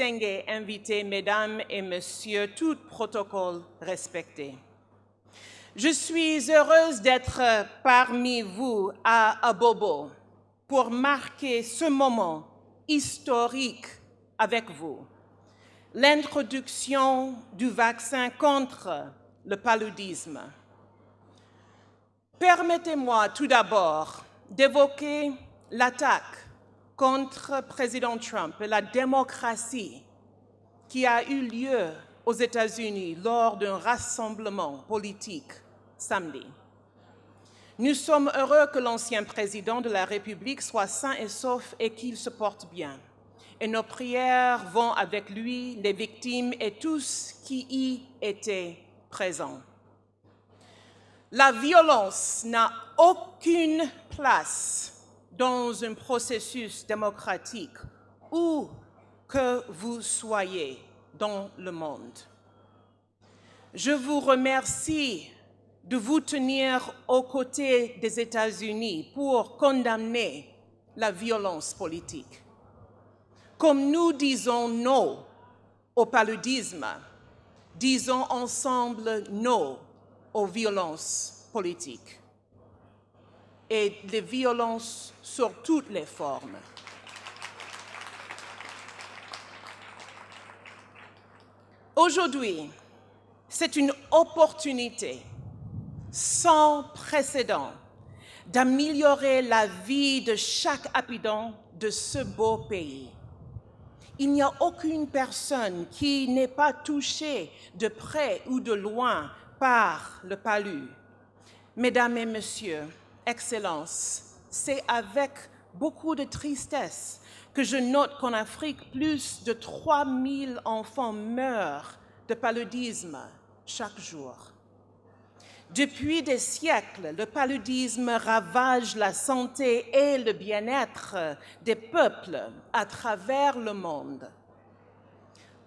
distingués invités, mesdames et messieurs, tout protocole respecté. Je suis heureuse d'être parmi vous à Abobo pour marquer ce moment historique avec vous, l'introduction du vaccin contre le paludisme. Permettez-moi tout d'abord d'évoquer l'attaque contre le président Trump et la démocratie qui a eu lieu aux États-Unis lors d'un rassemblement politique samedi. Nous sommes heureux que l'ancien président de la République soit sain et sauf et qu'il se porte bien. Et nos prières vont avec lui, les victimes et tous qui y étaient présents. La violence n'a aucune place dans un processus démocratique où que vous soyez dans le monde. Je vous remercie de vous tenir aux côtés des États-Unis pour condamner la violence politique. Comme nous disons non au paludisme, disons ensemble non aux violences politiques et les violences sur toutes les formes. Aujourd'hui, c'est une opportunité sans précédent d'améliorer la vie de chaque habitant de ce beau pays. Il n'y a aucune personne qui n'est pas touchée de près ou de loin par le palu. Mesdames et messieurs, Excellences, c'est avec beaucoup de tristesse que je note qu'en Afrique, plus de 3000 enfants meurent de paludisme chaque jour. Depuis des siècles, le paludisme ravage la santé et le bien-être des peuples à travers le monde.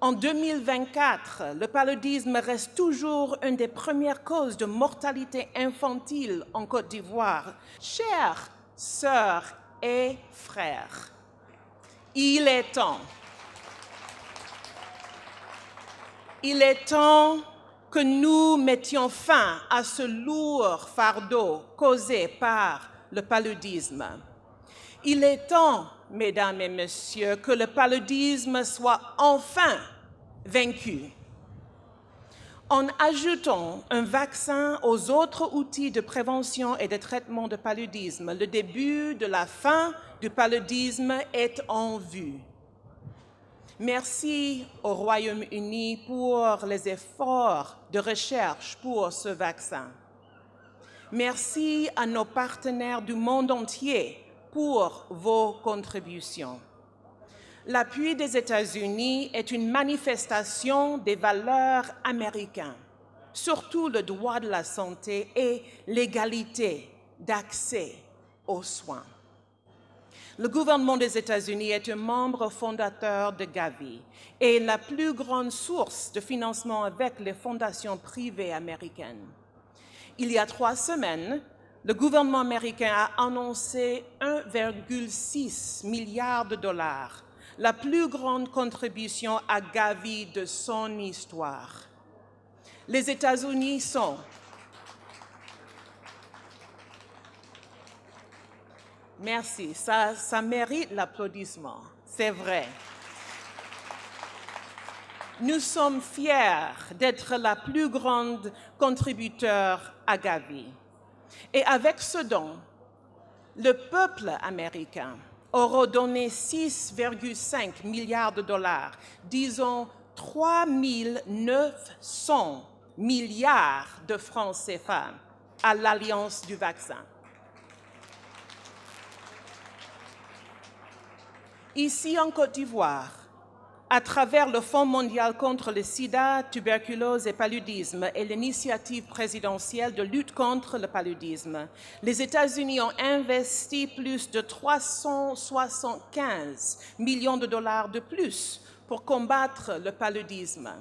En 2024, le paludisme reste toujours une des premières causes de mortalité infantile en Côte d'Ivoire. Chères sœurs et frères, il est temps que nous mettions fin à ce lourd fardeau causé par le paludisme. Il est temps, mesdames et messieurs, que le paludisme soit enfin vaincu. En ajoutant un vaccin aux autres outils de prévention et de traitement de paludisme, le début de la fin du paludisme est en vue. Merci au Royaume-Uni pour les efforts de recherche pour ce vaccin. Merci à nos partenaires du monde entier pour vos contributions. L'appui des États-Unis est une manifestation des valeurs américaines, surtout le droit de la santé et l'égalité d'accès aux soins. Le gouvernement des États-Unis est un membre fondateur de Gavi et la plus grande source de financement avec les fondations privées américaines. Il y a 3 semaines, le gouvernement américain a annoncé 1,6 milliard de dollars, la plus grande contribution à Gavi de son histoire. Les États-Unis sont Merci, ça mérite l'applaudissement, c'est vrai. Nous sommes fiers d'être la plus grande contributeur à Gavi. Et avec ce don, le peuple américain aura donné 6,5 milliards de dollars, disons 3 900 milliards de francs CFA à l'Alliance du vaccin. Ici en Côte d'Ivoire, à travers le Fonds mondial contre le sida, tuberculose et paludisme et l'initiative présidentielle de lutte contre le paludisme, les États-Unis ont investi plus de 375 millions de dollars de plus pour combattre le paludisme.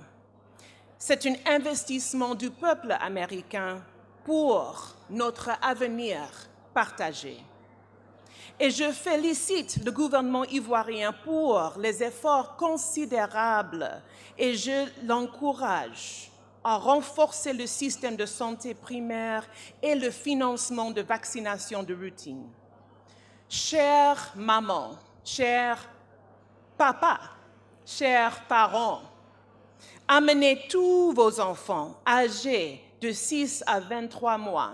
C'est un investissement du peuple américain pour notre avenir partagé. Et je félicite le gouvernement ivoirien pour les efforts considérables et je l'encourage à renforcer le système de santé primaire et le financement de vaccination de routine. Chères mamans, chers papas, chers parents, amenez tous vos enfants âgés de 6 à 23 mois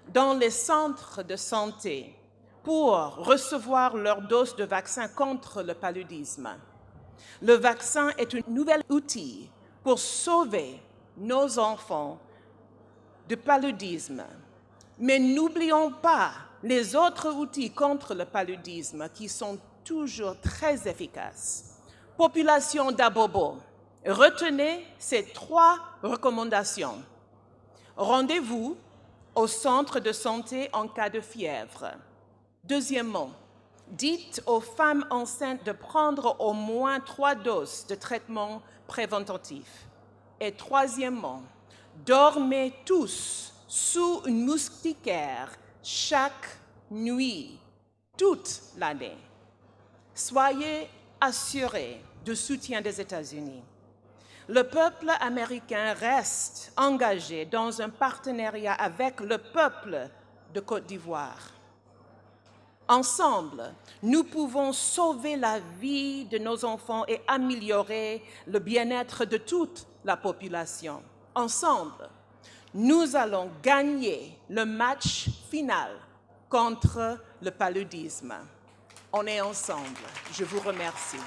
dans les centres de santé pour recevoir leur dose de vaccin contre le paludisme. Le vaccin est un nouvel outil pour sauver nos enfants du paludisme. Mais n'oublions pas les autres outils contre le paludisme qui sont toujours très efficaces. Population d'Abobo, retenez ces 3 recommandations. Rendez-vous au centre de santé en cas de fièvre. Deuxièmement, dites aux femmes enceintes de prendre au moins 3 doses de traitement préventif. Et troisièmement, dormez tous sous une moustiquaire chaque nuit, toute l'année. Soyez assurés du soutien des États-Unis. Le peuple américain reste engagé dans un partenariat avec le peuple de Côte d'Ivoire. Ensemble, nous pouvons sauver la vie de nos enfants et améliorer le bien-être de toute la population. Ensemble, nous allons gagner le match final contre le paludisme. On est ensemble. Je vous remercie.